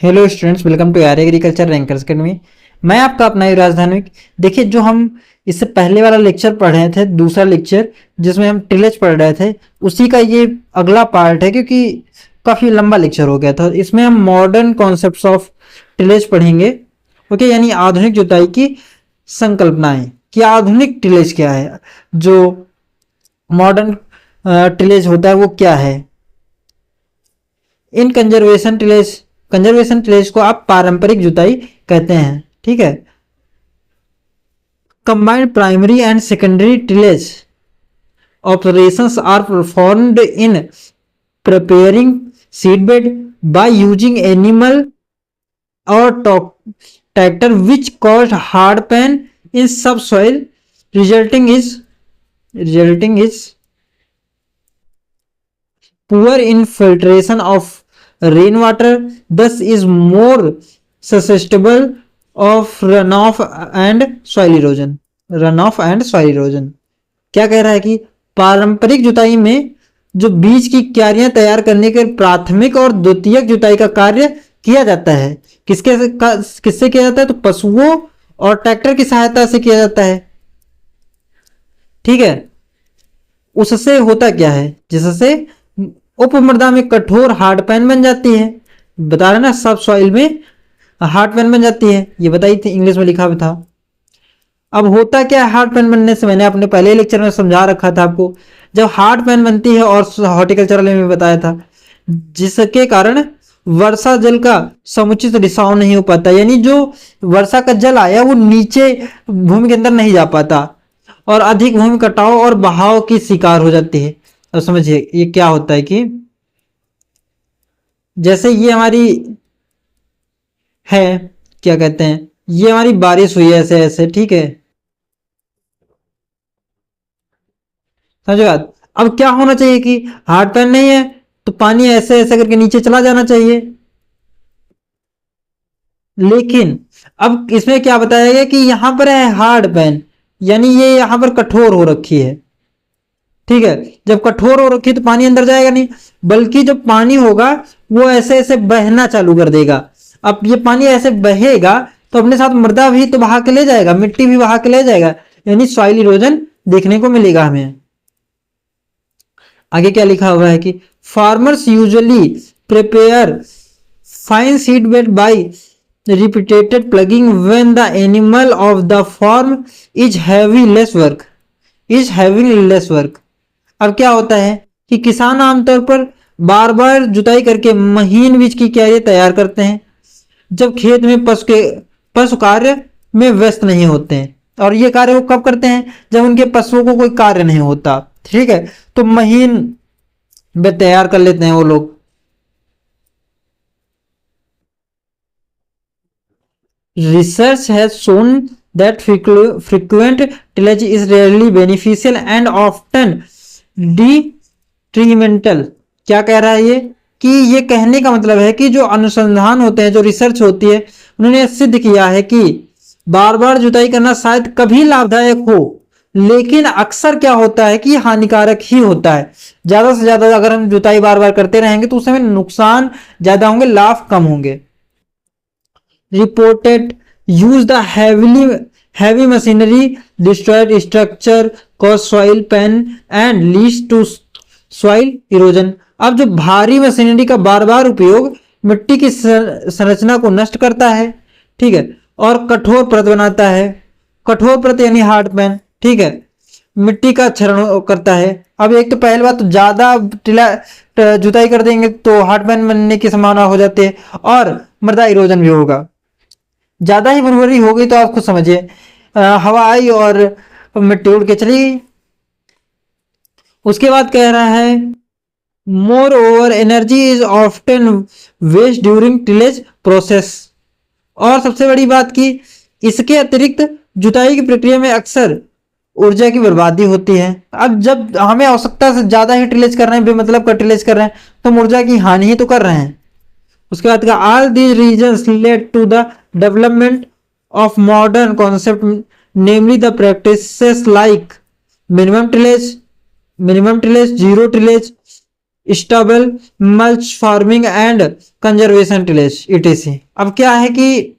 Hello students, welcome to our agriculture rankers academy. मैं आपका अपना युवराज धार्मिक। देखिए, जो हम इससे पहले वाला लेक्चर पढ़ रहे थे, दूसरा लेक्चर जिसमें हम टिलेज पढ़ रहे थे, उसी का ये अगला पार्ट है, क्योंकि काफ़ी लंबा लेक्चर हो गया था। इसमें हम मॉडर्न कॉन्सेप्ट्स ऑफ टिलेज पढ़ेंगे। ओके, यानी आधुनिक जुताई की संकल्पनाएं कि आधुनिक टिलेज क्या है, जो मॉडर्न टिलेज होता है वो क्या है। इन कंजर्वेशन टिलेज को आप पारंपरिक जुताई कहते हैं। ठीक है। Combined primary and secondary tillage operations are performed in preparing seedbed by using animal or tractor which cause hard pan in subsoil, resulting is poor infiltration of rainwater, thus is more susceptible of runoff and soil erosion। क्या कह रहा है कि पारंपरिक जुताई में जो बीज की क्यारियां तैयार करने के प्राथमिक और द्वितीयक जुताई का कार्य किया जाता है, किससे किया जाता है? तो पशुओं और ट्रैक्टर की सहायता से किया जाता है। ठीक है। उससे होता क्या है? जिससे उपमृदा में कठोर हार्ड पैन बन जाती है। बता रहे ना, सब सॉइल में हार्ड पैन बन जाती है, ये बताई थी, इंग्लिश में लिखा हुआ था। अब होता क्या है हार्ड पैन बनने से? मैंने अपने पहले लेक्चर में समझा रखा था आपको। जब हार्ड पैन बनती है, और हॉर्टिकल्चरल में बताया था, जिसके कारण वर्षा जल का समुचित रिसाव नहीं हो पाता, यानी जो वर्षा का जल आया वो नीचे भूमि के अंदर नहीं जा पाता, और अधिक भूमि कटाव और बहाव की शिकार हो जाती है। अब समझिए ये क्या होता है कि जैसे ये हमारी है, क्या कहते हैं, ये हमारी बारिश हुई है ऐसे ऐसे, ठीक है, समझो बात। अब क्या होना चाहिए कि हार्ड पैन नहीं है तो पानी ऐसे ऐसे करके नीचे चला जाना चाहिए, लेकिन अब इसमें क्या बताया गया कि यहां पर है हार्ड पैन, यानी ये यहां पर कठोर हो रखी है। ठीक है। जब कठोर हो रखी है तो पानी अंदर जाएगा नहीं, बल्कि जब पानी होगा वो ऐसे ऐसे बहना चालू कर देगा। अब ये पानी ऐसे बहेगा तो अपने साथ मृदा भी तो बहा के ले जाएगा, मिट्टी भी बहा के ले जाएगा, यानी सॉइल इरोजन देखने को मिलेगा हमें। आगे क्या लिखा हुआ है कि farmers usually prepare fine seed bed by repeated plugging when the animal of the farm is having less work। अब क्या होता है कि किसान आमतौर पर बार बार जुताई करके महीन बीज की क्यारी तैयार करते हैं जब खेत में पशु कार्य में व्यस्त नहीं होते हैं। और ये कार्य वो कब करते हैं? जब उनके पशुओं को कोई कार्य नहीं होता। ठीक है, तो महीन में तैयार कर लेते हैं वो लोग। Research has shown that frequent tillage is rarely beneficial and often detrimental। क्या कह रहा है ये? कि ये कहने का मतलब है कि जो अनुसंधान होते हैं, जो रिसर्च होती है, उन्होंने सिद्ध किया है कि बार बार जुताई करना शायद कभी लाभदायक हो, लेकिन अक्सर क्या होता है कि हानिकारक ही होता है। ज्यादा से ज्यादा अगर हम जुताई बार बार करते रहेंगे तो उसमें नुकसान ज्यादा होंगे, लाभ कम होंगे। reported use the heavy machinery destroyed structure cause soil pan and leads to soil erosion। अब जो भारी मशीनरी का बार बार उपयोग मिट्टी की संरचना को नष्ट करता है, ठीक है, और कठोर परत बनाता है। कठोर परत यानी हार्ड पैन, ठीक है, मिट्टी का क्षरण करता है। अब एक तो पहली बात तो ज्यादा जुताई कर देंगे तो हार्ड पैन बनने की संभावना हो जाती है, और मृदा इरोजन भी होगा। ज्यादा ही बर्फबारी हो गई तो आप खुद समझिए, हवा आई और मिट्टी उड़ के चली गई। उसके बाद कह रहा है moreover energy is often waste during tillage process. और सबसे बड़ी बात कि इसके अतिरिक्त जुताई की प्रक्रिया में अक्सर ऊर्जा की बर्बादी होती है। अब जब हमें आवश्यकता से ज्यादा ही टिलेज कर रहे हैं, बेमतलब का टिलेज कर रहे हैं, तो हम ऊर्जा की हानि ही तो कर रहे हैं। उसके बाद का all these reasons led to the development of modern concept, namely the practices like minimum tillage, zero tillage, stubble, mulch farming and conservation tillage etc। अब क्या है कि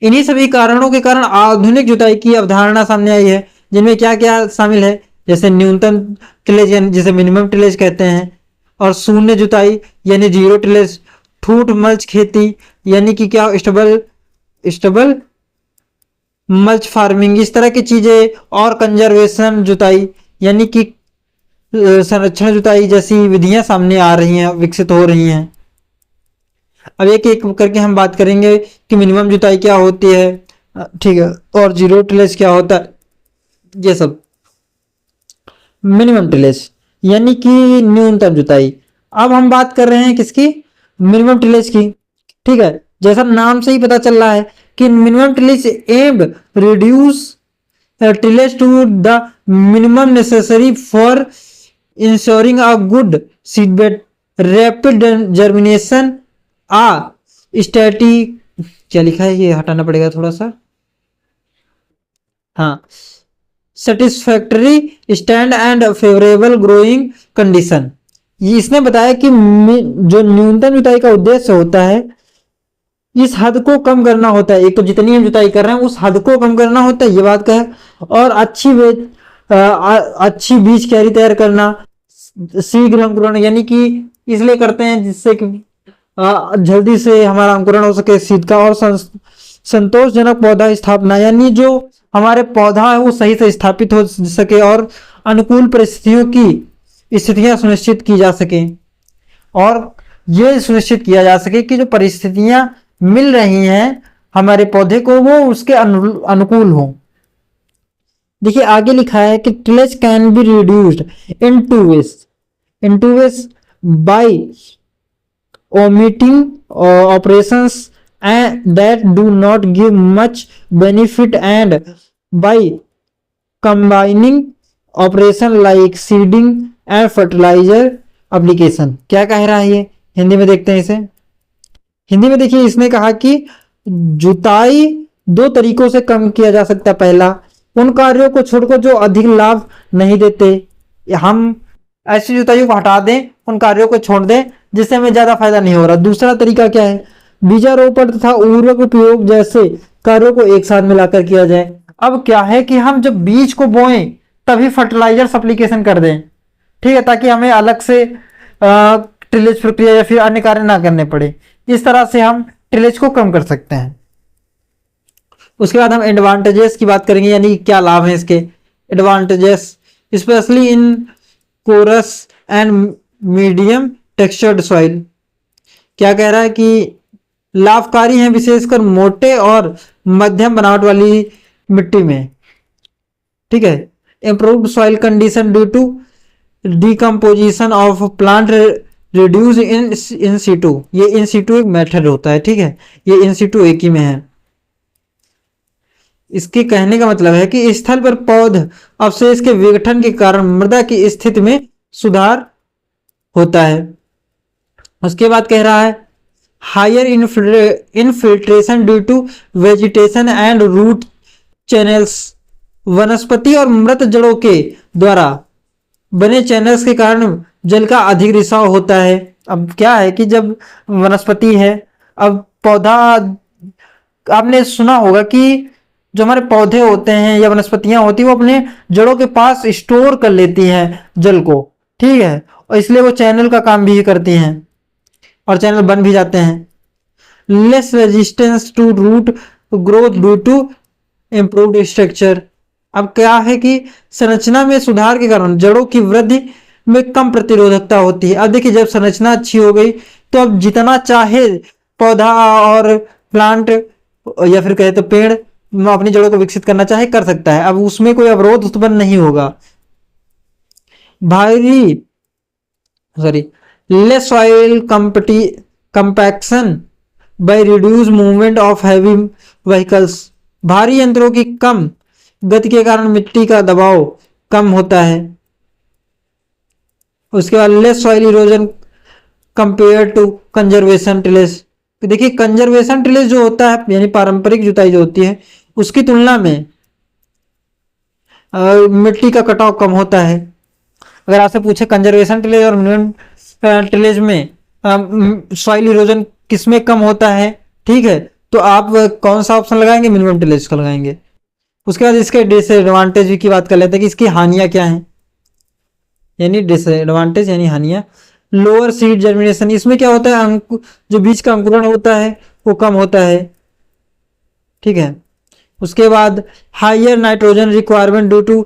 इन्हीं सभी कारणों के कारण आधुनिक जुताई की अवधारणा सामने आई है, जिनमें क्या क्या शामिल है, जैसे न्यूनतम टिलेज यानी जिसे मिनिमम टिलेज कहते हैं, और शून्य जुताई यानी जीरो टिलेज, ठूठ मल्च खेती यानी कि क्या स्टबल स्टबल मल्च फार्मिंग, इस तरह की चीजें, और कंजर्वेशन जुताई यानी कि संरक्षण जुताई जैसी विधियां सामने आ रही हैं, विकसित हो रही हैं। अब एक एक करके हम बात करेंगे कि मिनिमम जुताई क्या होती है, ठीक है, और जीरो टिलेज क्या होता है, ये सब। मिनिमम टिलेज यानी कि न्यूनतम जुताई। अब हम बात कर रहे हैं किसकी, मिनिमम टिलेज की, ठीक है। जैसा नाम से ही पता चल रहा है कि minimum tillage M reduce tillage to the minimum necessary for ensuring a good seedbed, rapid germination, ah static, क्या लिखा है ये हटाना पड़ेगा थोड़ा सा, हाँ, satisfactory stand and favourable growing condition. ये इसने बताया कि जो न्यूनतम जुताई का उद्देश्य होता है, इस हद को कम करना होता है। एक तो जितनी हम जुताई कर रहे हैं उस हद को कम करना होता है, ये बात का है, और अच्छी बीज क्यारी तैयार करना, शीघ्र अंकुरण यानी कि इसलिए करते हैं जिससे कि जल्दी से हमारा अंकुरण हो सके, सीध का, और संतोषजनक पौधा स्थापना यानी जो हमारे पौधा है वो सही से स्थापित हो सके और अनुकूल परिस्थितियों की स्थितियां सुनिश्चित की जा सके, और ये सुनिश्चित किया जा सके कि जो परिस्थितियां मिल रही हैं हमारे पौधे को वो उसके अनुकूल हो। देखिए आगे लिखा है कि tillage can be reduced in two ways by omitting operations that do not give much benefit and by combining operation like seeding and fertilizer application। क्या कह रहा है ये, हिंदी में देखते हैं इसे। हिंदी में देखिए इसने कहा कि जुताई दो तरीकों से कम किया जा सकता है। पहला, उन कार्यों को छोड़कर जो अधिक लाभ नहीं देते, हम ऐसी जुताइयों को हटा दें, उन कार्यों को छोड़ दें जिससे हमें ज्यादा फायदा नहीं हो रहा। दूसरा तरीका क्या है, बीजारोपण तथा उर्वरक उपयोग जैसे कार्यों को एक साथ मिलाकर किया जाए। अब क्या है कि हम जब बीज को बोएं तभी फर्टिलाइजर्स एप्लीकेशन कर दें, ठीक है, ताकि हमें अलग से टिलेज प्रक्रिया या फिर अन्य कार्य ना करने पड़े। इस तरह से हम टिलेज को कम कर सकते हैं। उसके बाद हम एडवांटेजेस की बात करेंगे, यानी क्या लाभ है इसके। Advantages specially in coarse and medium textured soil, क्या कह रहा है कि लाभकारी हैं विशेषकर मोटे और मध्यम बनावट वाली मिट्टी में, ठीक है। Improved soil condition due to decomposition of plant reduce in situ, ये इन सीटू एक मेथड होता है, ठीक है, ये इन सीटू एक ही में है। इसके कहने का मतलब है कि स्थल पर पौध अवशेष के विघटन के कारण मृदा की स्थिति में सुधार होता है। उसके बाद कह रहा है higher infiltration due to vegetation and root channels, वनस्पति और मृत जड़ों के द्वारा बने चैनल्स के कारण जल का अधिक रिसाव होता है। अब क्या है कि जब वनस्पति है, अब पौधा, आपने सुना होगा कि जो हमारे पौधे होते हैं या वनस्पतियां होती हैं वो अपने जड़ों के पास स्टोर कर लेती हैं जल को, ठीक है, और इसलिए वो चैनल का काम भी करती हैं और चैनल बन भी जाते हैं। Less resistance to root growth due to improved structure. अब क्या है कि संरचना में सुधार के कारण जड़ों की वृद्धि में कम प्रतिरोधकता होती है। अब देखिए जब संरचना अच्छी हो गई तो अब जितना चाहे पौधा और प्लांट या फिर कहे तो पेड़ अपनी जड़ों को विकसित करना चाहे कर सकता है, अब उसमें कोई अवरोध उत्पन्न नहीं होगा। भारी less soil compaction bye reduce movement of heavy vehicles, भारी यंत्रों की कम गति के कारण मिट्टी का दबाव कम होता है। उसके बाद less soil erosion compare to conservation tillage. देखिए कंजर्वेशन टिलेज जो होता है यानी पारंपरिक जुताई जो होती है उसकी तुलना में मिट्टी का कटाव कम होता है। अगर आपसे पूछे कंजर्वेशन टिलेज और मिनिमम टिलेज में सॉइल इरोजन किसमें कम होता है, ठीक है, तो आप कौन सा ऑप्शन लगाएंगे? मिनिमम टिलेज का लगाएंगे। उसके बाद इसके डिसएडवांटेज की बात कर लेते हैं कि इसकी हानियां क्या हैं, यानी डिसएडवांटेज यानी हानियां। लोअर सीड जर्मिनेशन, इसमें क्या होता है, जो बीज का अंकुरण होता है वो कम होता है, ठीक है। उसके बाद higher nitrogen requirement due to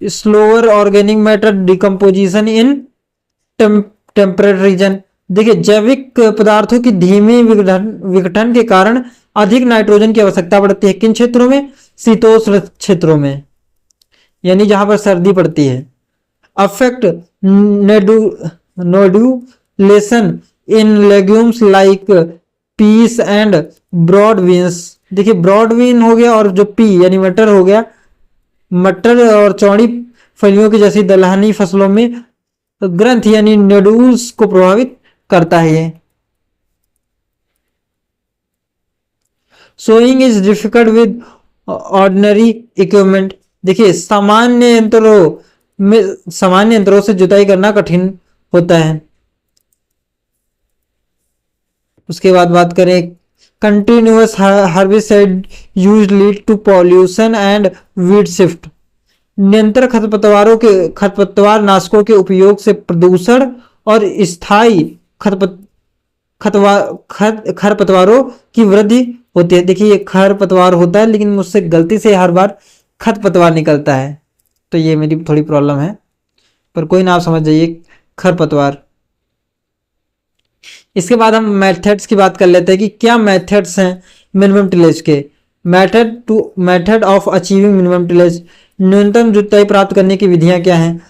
slower organic matter decomposition in temperate region. देखिए जैविक पदार्थों की धीमी विघटन के कारण अधिक नाइट्रोजन की आवश्यकता पड़ती है। किन क्षेत्रों में? शीतोष्ण क्षेत्रों में, यानी जहां पर सर्दी पड़ती है। Affect nodulation in legumes like peas and broad beans. देखिए ब्रॉड बीन हो गया और जो पी यानी मटर हो गया, मटर और चौड़ी फलियों की जैसी दलहनी फसलों में ग्रंथ यानी नोड्यूल्स को प्रभावित करता है ये। Sowing is difficult with ordinary equipment. देखिए सामान्य यंत्रों से जुताई करना कठिन होता है। उसके बाद बात करें continuous herbicide use lead to pollution and weed shift. निरंतर खरपतवार नाशकों के उपयोग से प्रदूषण और स्थायी खरपतवारों की वृद्धि होती है। देखिए ये खरपतवार होता है लेकिन मुझसे गलती से हर बार खरपतवार निकलता है, तो ये मेरी थोड़ी प्रॉब्लम है, पर कोई ना, आप समझ जाइए खरपतवार। इसके बाद हम मेथड्स की बात कर लेते हैं कि क्या मेथड्स हैं मिनिमम टिलेज के। Method of achieving minimum tillage, न्यूनतम जुताई प्राप्त करने की विधियां क्या हैं।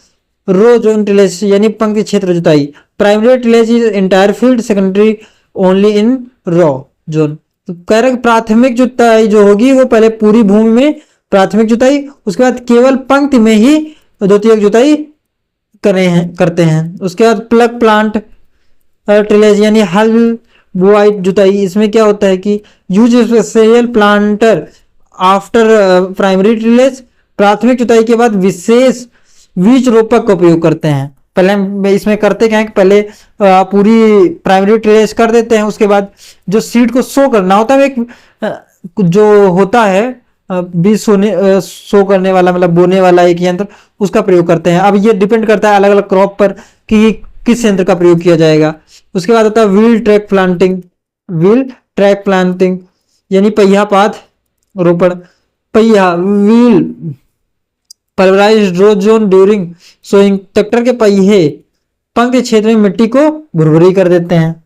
रो जोन टिलेज यानी पंक्ति क्षेत्र जुताई। Primary tillage is entire field, secondary only in row zone. तो कह रहे प्राथमिक जुताई जो होगी वो पहले पूरी भूमि में प्राथमिक जुताई, उसके बाद केवल पंक्ति में ही द्वितीयक जुताई करते हैं। उसके बाद प्लग प्लांट टिलेज यानी हल बुआई जुताई। इसमें क्या होता है कि use special planter after primary tillage. प्राथमिक जुताई के बाद विशेष बीज रोपक का उपयोग करते हैं। पहले इसमें करते क्या है कि पहले पूरी प्राइमरी टिलेज कर देते हैं, उसके बाद जो सीड को सो करना होता है, एक जो होता है बीज सो करने वाला, मतलब बोने वाला एक यंत्र, उसका प्रयोग करते हैं। अब ये डिपेंड करता है अलग अलग क्रॉप पर कि किस यंत्र का प्रयोग किया जाएगा। उसके बाद होता है व्हील ट्रैक प्लांटिंग यानी पहिया पात रोपण। पहिया व्हील पल्वराइज्ड रो जोन ड्यूरिंग सोइंग। ट्रैक्टर के पहिए पंक्ति क्षेत्र में मिट्टी को भुरभुरी कर देते हैं।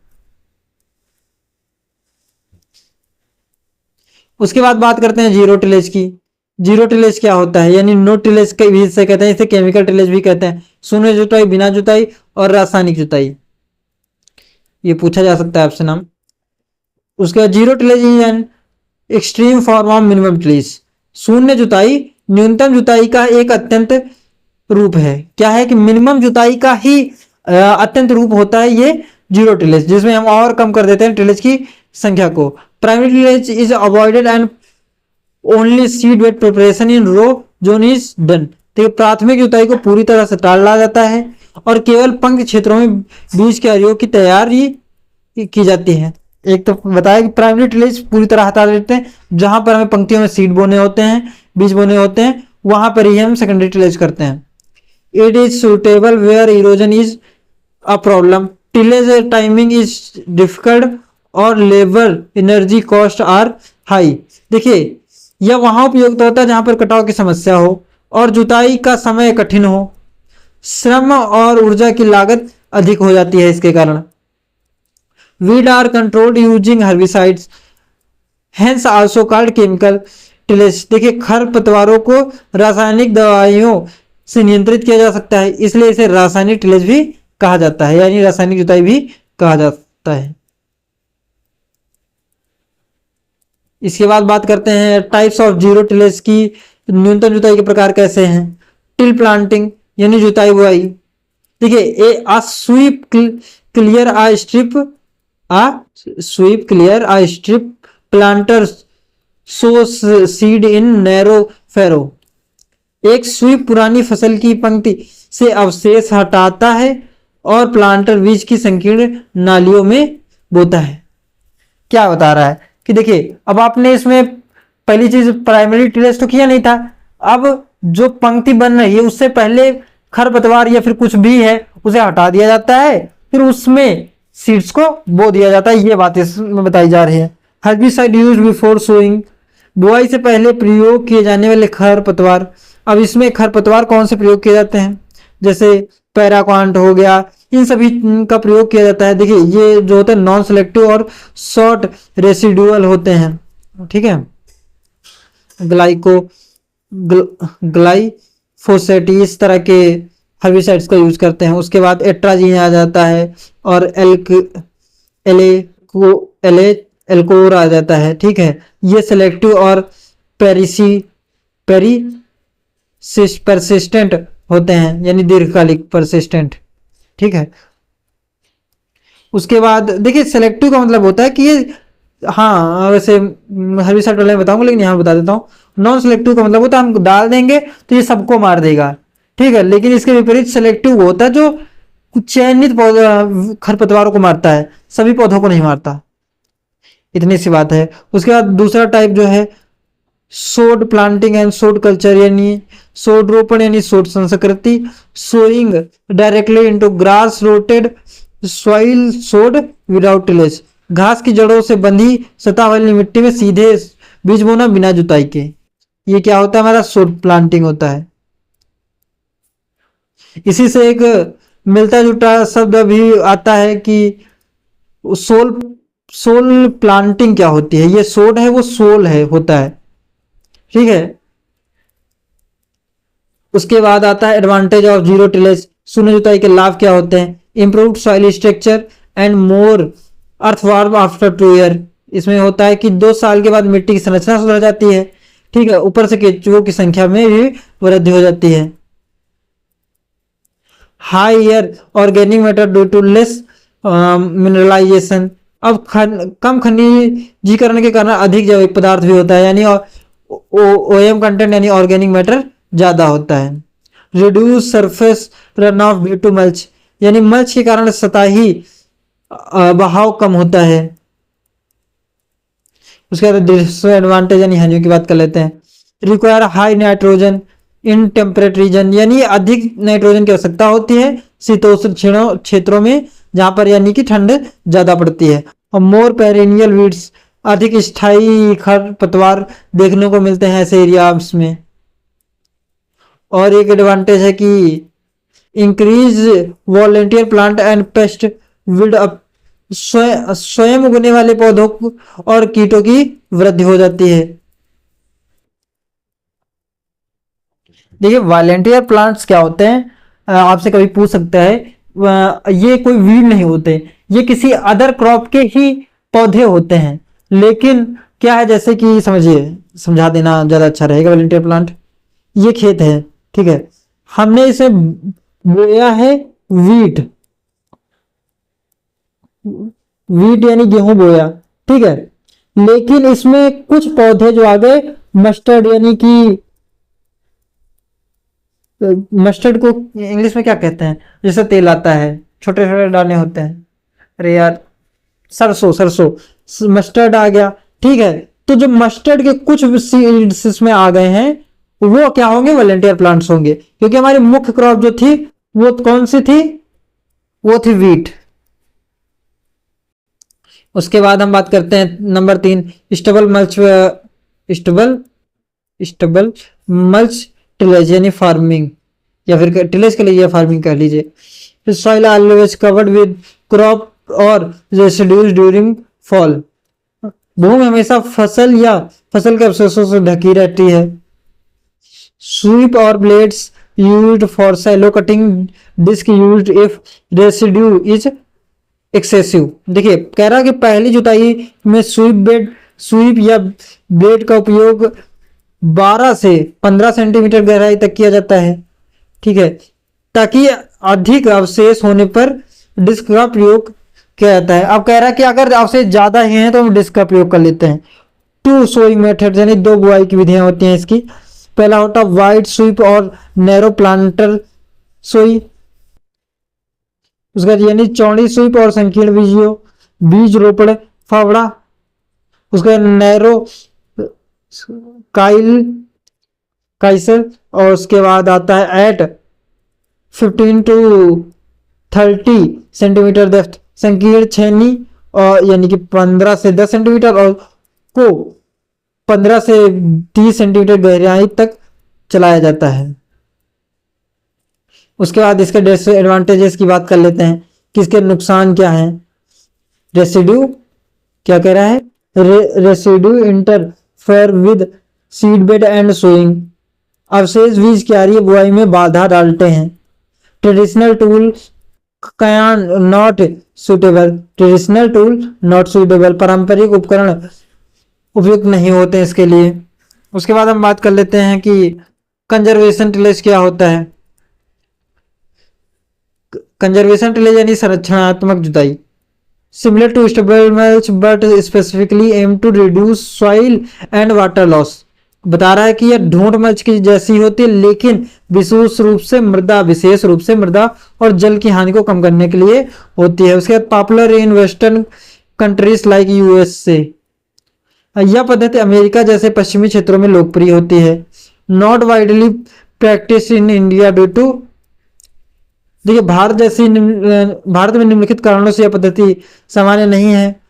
उसके बाद बात करते हैं जीरो टिलेज की। जीरो टिलेज क्या होता है, यानी नो टिलेज भी इसे कहते हैं, इसे केमिकल टिलेज भी कहते हैं। शून्य जुताई, बिना जुताई और रासायनिक जुताई, ये पूछा जा सकता है आपसे नाम। उसके बाद zero tillage is an extreme form of minimum tillage. शून्य जुताई न्यूनतम जुताई का एक अत्यंत रूप है। क्या है कि मिनिमम जुताई का ही अत्यंत रूप होता है ये जीरो टिलेज, जिसमें हम और कम कर देते हैं टिलेज की संख्या को। Primary tillage is avoided and only seed bed preparation in row zone is done. तो प्राथमिक जुताई को पूरी तरह से टाला जाता है और केवल पंक्ति क्षेत्रों में बीज के अरियों की तैयारी की जाती है। एक तो बताया कि प्राइमरी टिलेज पूरी तरह हटा देते हैं, जहां पर हमें पंक्तियों में सीड बोने होते हैं, बीज बोने होते हैं, वहां पर ही हम सेकेंडरी टिलेज करते हैं। It is suitable where erosion is a problem. Tillage timing is difficult और labour energy cost are high. देखिए यह वहां उपयुक्त होता है जहां पर कटाव की समस्या हो और जुताई का समय कठिन हो, श्रम और ऊर्जा की लागत अधिक हो जाती है इसके कारण। Weed are controlled using herbicides hence also called chemical tillage. देखिए खरपतवारों को रासायनिक दवाइयों से नियंत्रित किया जा सकता है, इसलिए इसे रासायनिक टिलेज भी कहा जाता है, यानी रासायनिक जुताई भी कहा जाता है। इसके बाद बात करते हैं टाइप्स ऑफ जीरो टिलेज की। न्यूनतम जुताई के प्रकार कैसे हैं। टिल प्लांटिंग यानी जुताई बुआई। देखिए a sweep clear a strip planter so seed in narrow furrow. एक स्वीप पुरानी फसल की पंक्ति से अवशेष हटाता है और प्लांटर बीज की संकीर्ण नालियों में बोता है। क्या बता रहा है कि देखिए, अब आपने इसमें पहली चीज प्राइमरी टिलेज तो किया नहीं था, अब जो पंक्ति बन रही है उससे पहले खरपतवार या फिर कुछ भी है उसे हटा दिया जाता है, फिर उसमें सीड्स को बो दिया जाता है। ये बात इसमें बताई जा रही है। हेर्बिसाइड यूज्ड बिफोर सोइंग, बुआई से पहले प्रयोग किए जाने वाले खरपतवार। अब इसमें खरपतवार कौन से प्रयोग किए जाते हैं, जैसे पैराक्वांट हो गया, इन सभी का प्रयोग किया जाता है। देखिए ये जो होते हैं नॉन सेलेक्टिव और शॉर्ट रेसिडुअल होते हैं, ठीक है। ग्लाइफोसेट इस तरह के हर्बिसाइड्स का यूज करते हैं। उसके बाद एट्राजीन आ जाता है और एल्कोर आ जाता है, ठीक है। ये सेलेक्टिव और परसिस्टेंट होते हैं, यानी दीर्घकालिक परसिस्टेंट, ठीक है। उसके बाद देखिए सेलेक्टिव का मतलब होता है कि ये, हाँ वैसे हर्बिसाइड वाले में बताऊंगा लेकिन यहाँ बता देता हूँ। नॉन सेलेक्टिव का मतलब होता है हम डाल देंगे तो ये सबको मार देगा, ठीक है। लेकिन इसके विपरीत सेलेक्टिव होता है जो कुछ चयनित खरपतवारों को मारता है, सभी पौधों को नहीं मारता। इतनी सी बात है। उसके बाद दूसरा टाइप जो है सोड प्लांटिंग एंड सोड कल्चर, यानी सोड रोपण यानी सोड संस्कृति। Sowing directly into grass rooted soil sod without tillage, घास की जड़ों से बंधी सतह वाली मिट्टी में सीधे बीज बोना बिना जुताई के। ये क्या होता है, हमारा सोड प्लांटिंग होता है। इसी से एक मिलता जुलता शब्द भी आता है कि सोल प्लांटिंग क्या होती है। ये सोड है वो सोल है होता है, ठीक है। उसके बाद आता है एडवांटेज ऑफ जीरो टिलेज, शून्य जुताई के लाभ क्या होते हैं। Improved soil structure and more earthworm after 2 year, इसमें होता है कि 2 साल के बाद मिट्टी की संरचना सुधर जाती है, ठीक है। ऊपर से केंचुओं की संख्या में भी वृद्धि हो जाती है। Higher organic matter due to less mineralization, अब कम खनिजीकरण के कारण अधिक जैविक पदार्थ भी होता है, यानी ओएम कंटेंट यानी ऑर्गेनिक मैटर ज्यादा होता है। Reduce surface run off due to mulch, यानी मल्च के कारण सतही बहाव कम होता है। उसके बाद डिसएडवांटेज यानी हानियों की बात कर लेते हैं। Require high nitrogen in temperate reason, यानी अधिक नाइट्रोजन की आवश्यकता होती है शीतोष्ण क्षेत्रों में, जहां पर यानी कि ठंड ज्यादा पड़ती है। और मोर पेरिनियल वीड्स, अधिक स्थायी खरपतवार देखने को मिलते हैं ऐसे एरियाज में। और एक एडवांटेज है कि increase volunteer plant and pest build up, स्वयं उगने वाले पौधों और कीटों की वृद्धि हो जाती है। देखिए वॉलेंटियर प्लांट्स क्या होते हैं, आपसे कभी पूछ सकता है। ये कोई वीड नहीं होते, ये किसी अदर क्रॉप के ही पौधे होते हैं। लेकिन क्या है, जैसे कि समझिए, समझा देना ज्यादा अच्छा रहेगा। वॉलेंटियर प्लांट, ये खेत है, ठीक है, हमने इसे बोया है वीट यानी गेहूं बोया, ठीक है। लेकिन इसमें कुछ पौधे जो आ गए मस्टर्ड, यानी कि मस्टर्ड को इंग्लिश में क्या कहते हैं, जैसे तेल आता है, छोटे छोटे दाने होते हैं। अरे यार, सरसों मस्टर्ड आ गया, ठीक है। तो जो मस्टर्ड के कुछ सीड्स इसमें आ गए हैं वो क्या होंगे, वॉलेंटियर प्लांट्स होंगे, क्योंकि हमारी मुख्य क्रॉप जो थी वो कौन सी थी, वो थी वीट। उसके बाद हम बात करते हैं नंबर 3, स्टबल मल्च टिलेज यानी फार्मिंग, या फिर टिलेज के लिए फार्मिंग कह लीजिए। Soil always covered with crop और रेसिड्यूज ड्यूरिंग फॉल, भूमि हमेशा फसल या फसल के अवशेषों से ढकी रहती है। स्वीप और blades used for shallow cutting, disc used if residue is excessive. देखिए कह रहा कि पहली जुताई में स्वीप या ब्लेड का उपयोग 12 से 15 सेंटीमीटर गहराई तक किया जाता है, ठीक है, ताकि अधिक अवशेष होने पर डिस्क का प्रयोग किया जाता है। अब कह रहा है कि अगर अवशेष ज्यादा ही हैं तो हम डिस्क का प्रयोग कर लेते हैं। 2 सोइंग मेथड यानी 2 बुआई की विधियां होती हैं इसकी। पहला होता है वाइड स्वीप और नैरो प्लांटर सुई, उसका यानी चौड़ी सुई और संकीर्ण बीजियो, बीज रोपण फावड़ा, उसका नैरो काइल काइसर, और उसके बाद आता है एट 15 टू 30 सेंटीमीटर डेप्थ संकीर्ण छेनी, और यानी कि 15 से 10 सेंटीमीटर, और को 15 से 30 सेंटीमीटर गहराई तक चलाया जाता है। उसके बाद इसके डिसएडवांटेजेस की बात कर लेते हैं कि इसके नुकसान क्या है। रेसिड्यू क्या कह रहा है, residue interfere with seed bed and sowing, अवशेष बीज क्यारी बुआई में बाधा डालते हैं। Traditional tool can not suitable, traditional tool not suitable, पारंपरिक उपकरण उपयुक्त नहीं होते इसके लिए। उसके बाद हम बात कर लेते हैं कि कंजर्वेशन टिलेज क्या होता है। कंजर्वेशन टिलेज यानी संरक्षणात्मक जुताई, similar to stubble mulch but specifically aim to reduce soil and water loss. बता रहा है कि यह ढूंढ मल्च की जैसी होती है, लेकिन विशेष रूप से मृदा और जल की हानि को कम करने के लिए होती है। उसके बाद popular in western countries like USA, यह पद्धति अमेरिका जैसे पश्चिमी क्षेत्रों में लोकप्रिय होती है। Not widely practice in India due to, देखिए भारत में निम्नलिखित कारणों से यह पद्धति सामान्य नहीं है।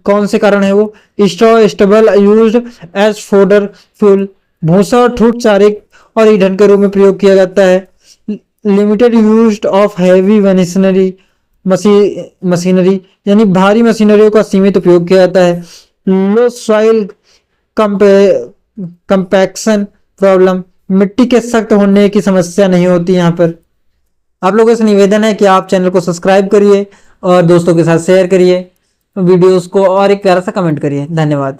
कौन से कारण है वो, straw stubble used as fodder fuel, भूसा और ठूठ चारे और ईंधन के रूप में प्रयोग किया जाता है। Limited use of heavy machinery, यानी भारी मशीनरियों का सीमित उपयोग किया जाता है। लो सॉइल कंपैक्शन प्रॉब्लम, मिट्टी के सख्त होने की समस्या नहीं होती यहाँ पर। आप लोगों से निवेदन है कि आप चैनल को सब्सक्राइब करिए और दोस्तों के साथ शेयर करिए वीडियोस को, और एक प्यारा सा कमेंट करिए। धन्यवाद।